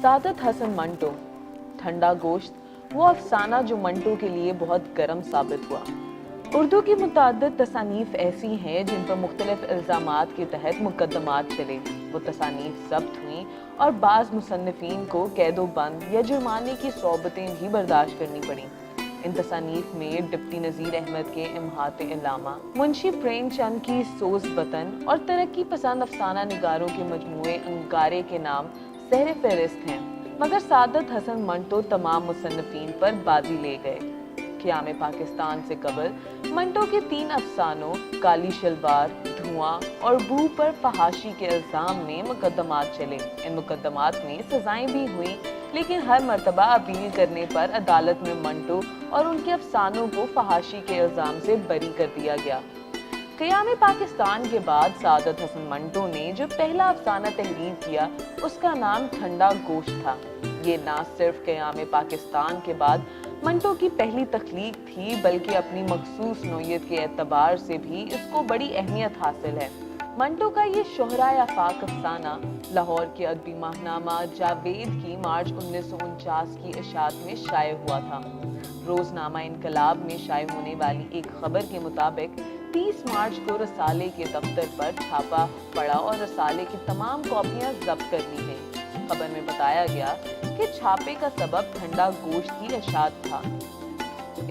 सादत हसन मंटो, ठंडा गोश्त, वो अफसाना जो मंटो के लिए बहुत गर्म साबित हुआ। उर्दू की मुतअद्दिद तसानीफ ऐसी हैं जिन पर मुख्तलिफ इल्ज़ामात के तहत मुकदमात चले। वो तसानीफ ज़ब्त हुई और बाज़ मुसन्निफ़ीन को कैदो बंद या जुर्माने की सौबतें भी बर्दाश्त करनी पड़ी। इन तसानीफ में डिप्टी नज़ीर अहमद के इम्हाते इलामा, मुंशी प्रेमचंद की सोज़ बतन और तरक्की पसंद अफसाना निगारों के मजमूए अंगारे के नाम सहरे फहरिस्त हैं। मगर सादत हसन मंटो तमाम मुसन्निफ़ीन पर बाजी ले गए। क़याम पाकिस्तान से कबल मंटो के 3 अफसानों काली शलवार, धुआं और बू पर फहाशी के इल्ज़ाम में मुकदमात चले। इन मुकदमात में सजाएं भी हुई, लेकिन हर मर्तबा अपील करने पर अदालत में मंटो और उनके अफसानों को फहाशी के इल्ज़ाम से बरी कर दिया गया। क़याम पाकिस्तान के बाद सादत हसन मंटो ने जो पहला अफसाना तहरीर किया उसका नाम ठंडा गोश्त था। ये ना सिर्फ क़याम पाकिस्तान के बाद मंटो की पहली तख्लीक थी, बल्कि अपनी मखसूस नौयत के एतबार से भी इसको बड़ी अहमियत हासिल है। मंटो का ये शोहराए आफाक अफसाना लाहौर के अदबी माहनामा जावेद की मार्च 1949 की इशाअत में शाये हुआ था। रोजनामा इनकलाब में शाये होने वाली एक खबर के मुताबिक 30 मार्च को रसाले के दफ्तर पर छापा पड़ा और रसाले की तमाम कॉपियां जब्त कर ली गईं। खबर में बताया गया कि छापे का सबब ठंडा गोश्त की इशाअत था।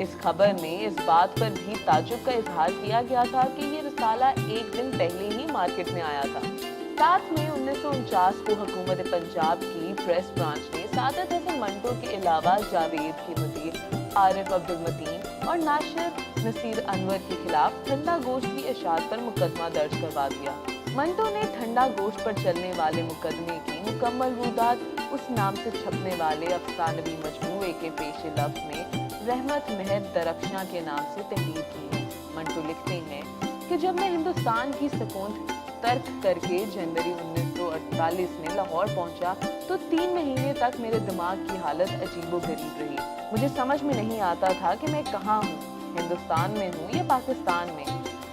इस खबर में इस बात पर भी ताज्जुब का इजहार किया गया था कि ये रसाला एक दिन पहले ही मार्केट में आया था। 7 मई 1949 को हुकूमत पंजाब की प्रेस ब्रांच ने सादत हसन मंटो के अलावा जावेद के मुदीर आरिफ अब्दुल मतीन और नाशिर नसीर अनवर के खिलाफ ठंडा गोश्त की इशाअत पर मुकदमा दर्ज करवा दिया। मंटो ने ठंडा गोश्त पर चलने वाले मुकदमे की मुकम्मल रुदात उस नाम से छपने वाले अफसानवी मजमूए के पेश लफ्ज़ में रहमत महर दरख्शां के नाम से तहरीर की है। मंटो लिखते हैं कि जब मैं हिंदुस्तान की सकूंत तर्क करके जनवरी 1948 में लाहौर पहुंचा तो 3 महीने तक मेरे दिमाग की हालत अजीबोगरीब रही। मुझे समझ में नहीं आता था कि मैं कहाँ हूँ, हिंदुस्तान में हूँ या पाकिस्तान में।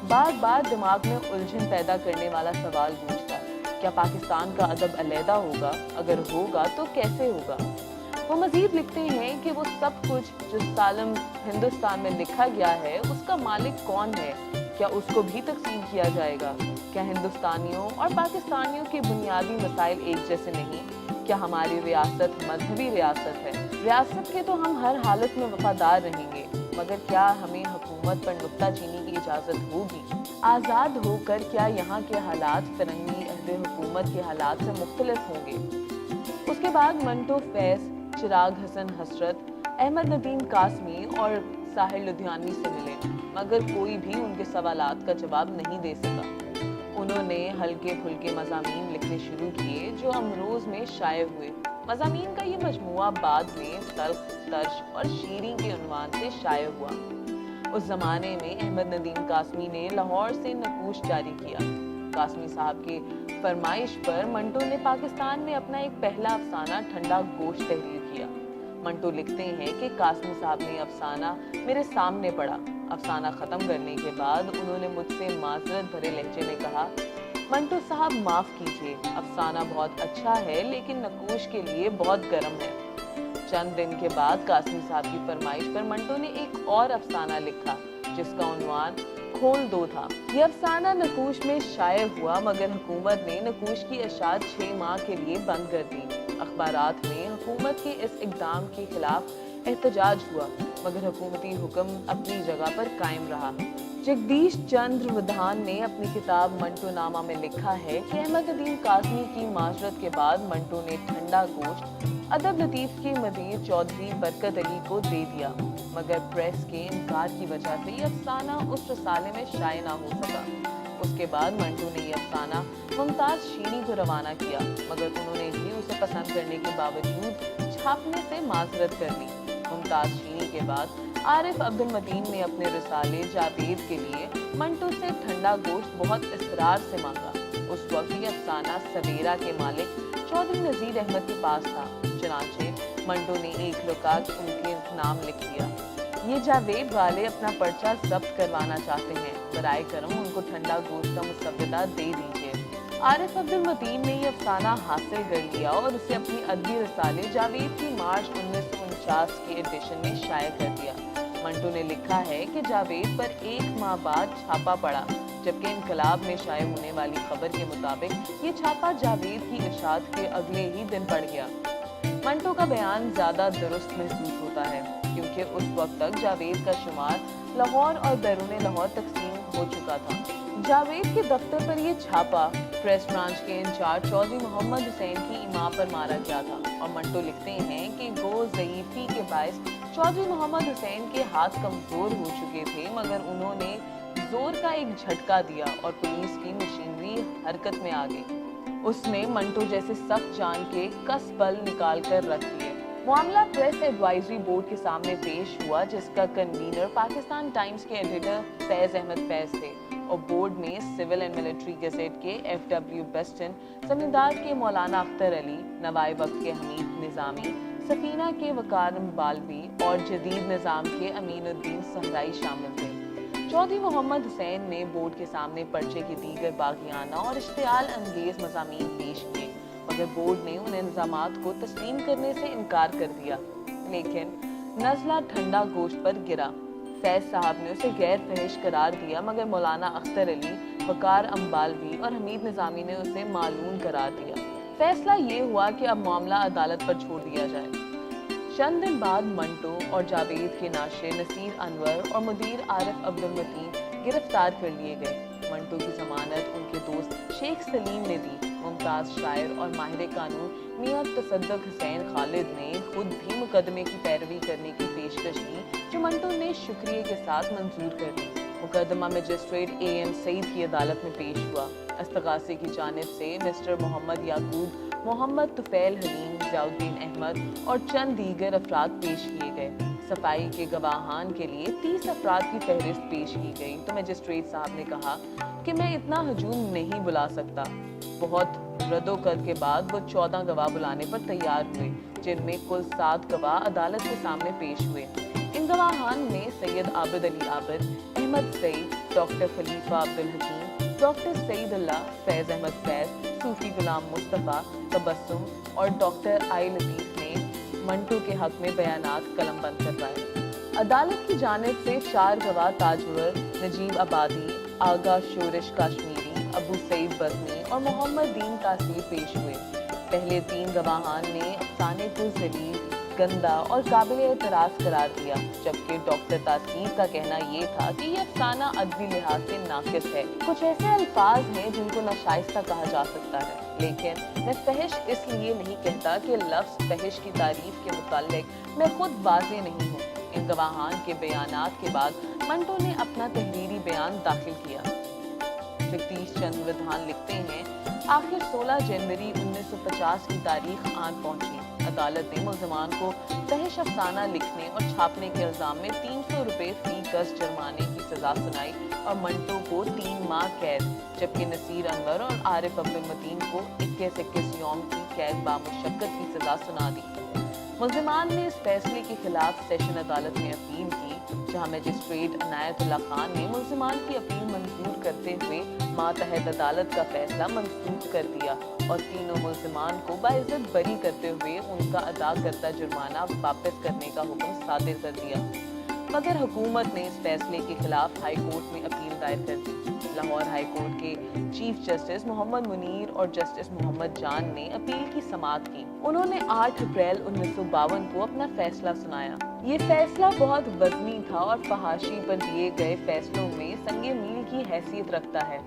बार बार दिमाग में उलझन पैदा करने वाला सवाल पूछता, क्या पाकिस्तान का अदब अलहदा होगा? अगर होगा तो कैसे होगा? वो मजीद लिखते हैं कि वो सब कुछ जो सालम हिंदुस्तान में लिखा गया है उसका मालिक कौन है? क्या उसको भी तकसीम किया जाएगा? क्या हिंदुस्तानियों और पाकिस्तानियों के बुनियादी मसाइल एक जैसे नहीं? क्या हमारी रियासत मजहबी रियासत है? रियासत के तो हम हर हालत में वफादार रहेंगे, मगर क्या हमें हुकूमत पर नुक्ताचीनी की इजाज़त होगी? आज़ाद होकर क्या यहाँ के हालात फिरंगी अहले हुकूमत के हालात से मुख्तलिफ होंगे? उसके बाद मंटो फैज़, चिराग हसन हसरत, अहमद नदीम कासमी और साहिर लुधियानवी से मिले, मगर कोई भी उनके सवालात का जवाब नहीं दे सका। उन्होंने हल्के फुल्के मज़ामीन लिखने शुरू किए जो अमरोज़ में शाये हुए। मज़ामीन का ये मजमुआ बाद में तल्ख, तर्श और शीरी के उन्वान से शाये हुआ। उस ज़माने में अहमद नदीम कासमी ने लाहौर से नकूश जारी किया। कासमी साहब के फरमाइश पर मंटो ने पाकिस्तान में अपना एक पहला अफसाना ठंडा गोश्त तहरीर किया। मंटो लिखते हैं कि कासमी साहब ने अफसाना मेरे सामने पढ़ा। अफसाना ख़त्म करने के बाद उन्होंने मुझसे माजरत भरे लहजे में कहा, मंटो साहब माफ़ कीजिए, अफसाना बहुत अच्छा है लेकिन नकूश के लिए बहुत गर्म है। चंद दिन के बाद कासमी साहब की फरमाइश पर मंटो ने एक और अफसाना लिखा जिसका उन्वान खोल दो था। यह अफसाना नकूश में शाये हुआ, मगर हुकूमत ने नकूश की इशाअत 6 माह के लिए बंद कर दी। अखबारात में हुकूमत के इस इक़दाम के खिलाफ एहतजाज हुआ, मगर हुकूमती हुक्म अपनी जगह पर कायम रहा। जगदीश चंद्र वधान ने अपनी किताब मंटो नामा में लिखा है कि अहमद नदीम कासमी की माजरत के बाद मंटो ने ठंडा गोश्त अदब लतीफ़ के मदीर चौधरी बरकत अली को दे दिया, मगर प्रेस के इनकार की वजह से ये अफसाना उस रसाले में शाये ना हो सका। उसके बाद मंटो ने ये अफसाना मुमताज़ शीरी को रवाना किया, मगर उन्होंने भी उसे पसंद करने के बावजूद छापने से माजरत कर ली। मुमताज़ शीरी के बाद आरिफ अब्दुल मतीन ने अपने रिसाले जावेद के लिए मंटो से ठंडा गोश्त बहुत इसरार से मांगा। उस वक्त ये अफसाना सवेरा के मालिक चौधरी नज़ीर अहमद के पास था। चुनांचे मंटो ने एक रुकात उनके नाम लिख दिया। ये जावेद वाले अपना पर्चा जब्त करवाना चाहते हैं, बराए करम उनको ठंडा गोश्त का मुसव्वदा दे दीजिए। عارف عبد المتین نے یہ افسانہ حاصل کر لیا اور اسے اپنی ادبی رسالے جاوید کی مارچ 1949 کے ایڈیشن میں شائع کر دیا۔ منٹو نے لکھا ہے کہ جاوید پر 1 ماہ بعد چھاپا پڑا، جبکہ انقلاب میں شائع ہونے والی خبر کے مطابق یہ چھاپا جاوید کی اشاعت کے اگلے ہی دن پڑ گیا۔ منٹو کا بیان زیادہ درست محسوس ہوتا ہے کیونکہ اس وقت تک جاوید کا شمار لاہور اور بیرون لاہور تقسیم ہو چکا تھا۔ جاوید کے دفتر پر یہ چھاپا پریس برانچ کے انچارج چودھری محمد حسین کی ایما پر مارا گیا تھا، اور منٹو لکھتے ہیں کہ گو ضعیفی کے باعث چودھری محمد حسین کے ہاتھ کمزور ہو چکے تھے، مگر انہوں نے زور کا ایک جھٹکا دیا اور پولیس کی مشینری حرکت میں آ گئی۔ اس نے منٹو جیسے سخت جان کے کس بل نکال کر رکھ دیے۔ معاملہ پریس ایڈوائزری بورڈ کے سامنے پیش ہوا، جس کا کنوینر پاکستان ٹائمز کے ایڈیٹر فیض احمد فیض تھے، اور بورڈ میں سول اینڈ ملٹری گزٹ کے FW بیسٹن، زمیندار کے مولانا اختر علی، نوائے وقت کے حمید نظامی، سفینہ کے وقار امبالوی اور جدید نظام کے امین الدین صحرائی شامل تھے۔ چودھری محمد حسین نے بورڈ کے سامنے پرچے کی دیگر باغیانہ اور اشتعال انگیز مضامین پیش کیے، مگر بورڈ نے ان الزامات کو تسلیم کرنے سے انکار کر دیا، لیکن نزلہ ٹھنڈا گوشت پر گرا۔ فیض صاحب نے اسے غیر فحش قرار دیا، مگر مولانا اختر علی، وقار امبالوی اور حمید نظامی نے اسے معلوم قرار دیا۔ فیصلہ یہ ہوا کہ اب معاملہ عدالت پر چھوڑ دیا جائے۔ چند دن بعد منٹو اور جاوید کے ناشر نصیر انور اور مدیر عارف عبد المتین گرفتار کر لیے گئے۔ منٹو کی ضمانت ان کے دوست شیخ سلیم نے دی۔ ممتاز شاعر اور ماہر قانون میاں تصدق حسین خالد نے خود بھی مقدمے کی پیروی کرنے کی پیشکش کی، جو منٹو نے شکریہ کے ساتھ منظور کر لی۔ مقدمہ مجسٹریٹ AM سعید کی عدالت میں پیش ہوا۔ استغاثے کی جانب سے مسٹر محمد یعقوب، محمد طفیل حلیم، ضیاء الدین احمد اور چند دیگر افراد پیش کیے گئے۔ صفائی کے گواہان کے لیے 30 افراد کی فہرست پیش کی گئی تو مجسٹریٹ صاحب نے کہا کہ میں اتنا ہجوم نہیں بلا سکتا۔ بہت رد و قد کے بعد وہ 14 گواہ بلانے پر تیار ہوئے، جن میں کل 7 گواہ عدالت کے سامنے پیش ہوئے۔ ان گواہان میں سید عابد علی عابد، احمد سعید، ڈاکٹر خلیفہ عبدالحکیم، ڈاکٹر سعید اللہ، فیض احمد فیض، صوفی غلام مصطفیٰ، تبسم اور ڈاکٹر آئی لطیف نے منٹو کے حق میں بیانات قلم بند کروائے۔ عدالت کی جانب سے 4 گواہ تاجور نجیب آبادی، آغا شورش کاشمیری، ابو سعید بزمی اور محمد دین تاثیر پیش ہوئے۔ پہلے 3 گواہان نے افسانے کو ذلیل، گندا اور قابل اعتراض قرار دیا، جبکہ ڈاکٹر تاثیر کا کہنا یہ تھا کہ یہ افسانہ ادبی لحاظ سے ناقص ہے۔ کچھ ایسے الفاظ ہیں جن کو ناشائستہ کہا جا سکتا ہے، لیکن میں فحش اس لیے نہیں کہتا کہ لفظ فحش کی تعریف کے متعلق میں خود واضح نہیں ہوں۔ ان گواہان کے بیانات کے بعد منٹو نے اپنا تحریری بیان داخل کیا۔ جگدیش چندر ودھان لکھتے ہیں، آخر 16 جنوری 1950 کی تاریخ آن پہنچی۔ عدالت نے ملزمان کو فحش افسانہ لکھنے اور چھاپنے کے الزام میں 300 روپے فی گز جرمانے کی سزا سنائی اور منٹو کو 3 ماہ قید، جبکہ نصیر انور اور عارف عبد المتین کو 21 یوم کی قید بامشقت کی سزا سنا دی۔ ملزمان نے اس فیصلے کے خلاف سیشن عدالت میں اپیل کی، جہاں مجسٹریٹ عنایت اللہ خان نے ملزمان کی اپیل منظور کرتے ہوئے ماتحت عدالت کا فیصلہ منسوخ کر دیا اور تینوں ملزمان کو باعزت بری کرتے ہوئے ان کا ادا کردہ جرمانہ واپس کرنے کا حکم صادر کر دیا، مگر حکومت نے اس فیصلے کے خلاف ہائی کورٹ میں اپیل دائر کر دی۔ لاہور ہائی کورٹ کے چیف جسٹس محمد منیر اور جسٹس محمد جان نے اپیل کی سماعت کی۔ انہوں نے 8 اپریل 1952 کو اپنا فیصلہ سنایا۔ یہ فیصلہ بہت وزنی تھا اور فحاشی پر دیے گئے فیصلوں میں سنگ میل کی حیثیت رکھتا ہے۔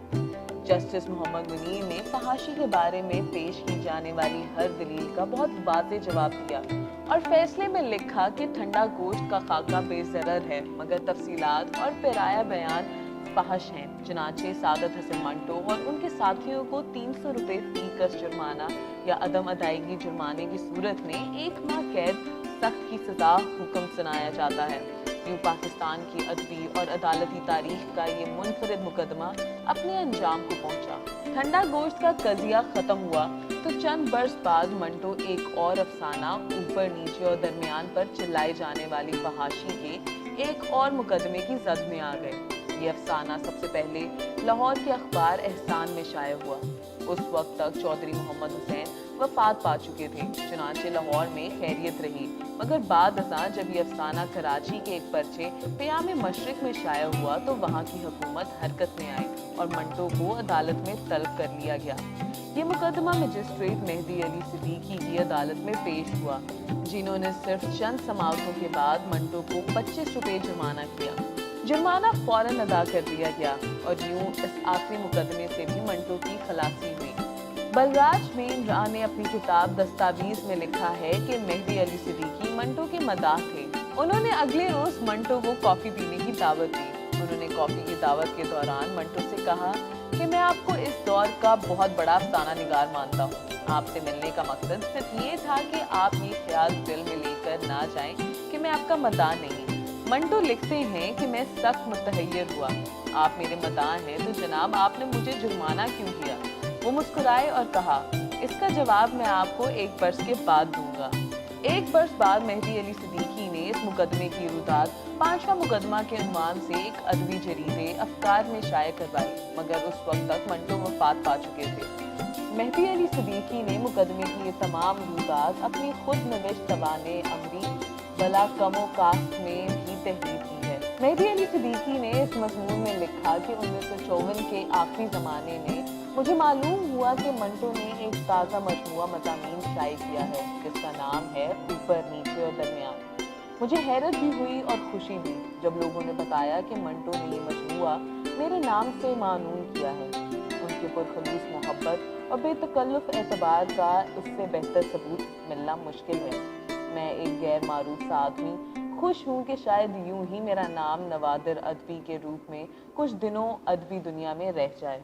جسٹس محمد منیر نے فحاشی کے بارے میں پیش کی جانے والی ہر دلیل کا بہت واضح جواب دیا اور فیصلے میں لکھا کہ ٹھنڈا گوشت کا خاکہ بے ضرر ہے، مگر تفصیلات اور پیرایہ بیان فحش ہیں۔ چنانچہ سعادت حسن منٹو اور ان کے ساتھیوں کو 300 روپے فی گز جرمانہ یا عدم ادائیگی جرمانے کی صورت میں 1 ماہ قید سخت کی سزا حکم سنایا جاتا ہے۔ یوں پاکستان کی ادبی اور عدالتی تاریخ کا یہ منفرد مقدمہ اپنے انجام کو پہنچا۔ ٹھنڈا گوشت کا قضیہ ختم ہوا تو چند برس بعد منٹو ایک اور افسانہ اوپر نیچے اور درمیان پر چلائے جانے والی فحاشی کے ایک اور مقدمے کی زد میں آ گئے۔ یہ افسانہ سب سے پہلے لاہور کے اخبار احسان میں شائع ہوا۔ उस वक्त तक चौधरी मोहम्मद हुसैन वफात पा चुके थे। चुनांचे लाहौर में खैरियत रही, मगर बाद अज़ां जब ये अफसाना कराची के एक पर्चे क़याम मशरिक़ में शाया हुआ तो वहाँ की हुकूमत हरकत में आई और मंटो को अदालत में तलब कर लिया गया। ये मुकदमा मजिस्ट्रेट मेहदी अली सिद्दीकी की अदालत में पेश हुआ, जिन्होंने सिर्फ चंद समाअतों के बाद मंटो को 25 रुपए जुर्माना किया। जुर्माना फौरन अदा कर दिया गया और यूं इस आखिरी मुकदमे से भी मंटो की खलासी हुई। बलराज मेन राह ने अपनी किताब दस्तावीज में लिखा है कि मेहदी अली सिद्दीकी मंटो के मदाह थे। उन्होंने अगले रोज मंटो को कॉफी पीने की दावत दी। उन्होंने कॉफी की दावत के दौरान मंटो से कहा कि मैं आपको इस दौर का बहुत बड़ा अफसाना निगार मानता हूँ। आपसे मिलने का मकसद सिर्फ ये था कि आप ये ख्याल दिल में लेकर ना जाएं कि मैं आपका मदाह नहीं। मंटो लिखते हैं कि मैं सख्त मुतहय्यर हुआ। आप मेरे मदाह हैं तो जनाब आपने मुझे जुर्माना क्यों किया? वो मुस्कुराए और कहा, इसका जवाब मैं आपको 1 बरस के बाद दूंगा। 1 बरस बाद मेहदी अली सिद्दीकी ने इस मुकदमे की रुदात 5वां मुकदमा के उन्वान से एक अदबी जरीदे अफकार में शाया करवाई, मगर उस वक्त तक मंटो वफात पा चुके थे। मेहदी अली सिद्दीकी ने मुकदमे की ये तमाम रुदात अपनी खुद नविश्त तवाने अमरी बला कमो कास्ट में भी तहरीर की है। मेहदी अली सिद्दीकी ने इस मजमून में लिखा कि 1954 के आखिरी ज़माने में मुझे मालूम हुआ कि मंटो ने एक ताज़ा मजमूआ मज़ामीन शाये किया है जिसका नाम है ऊपर नीचे और दरमियान। मुझे हैरत भी हुई और खुशी भी जब लोगों ने बताया कि मंटो ने ये मजमूआ मेरे नाम से मानून किया है। उनके पुरखलूस मोहब्बत और बेतकल्लुफ़ एतबार का इससे बेहतर सबूत मिलना मुश्किल है। मैं एक गैर मारूफ सा आदमी खुश हूँ कि शायद यूं ही मेरा नाम नवादिर अदबी के रूप में कुछ दिनों अदबी दुनिया में रह जाए।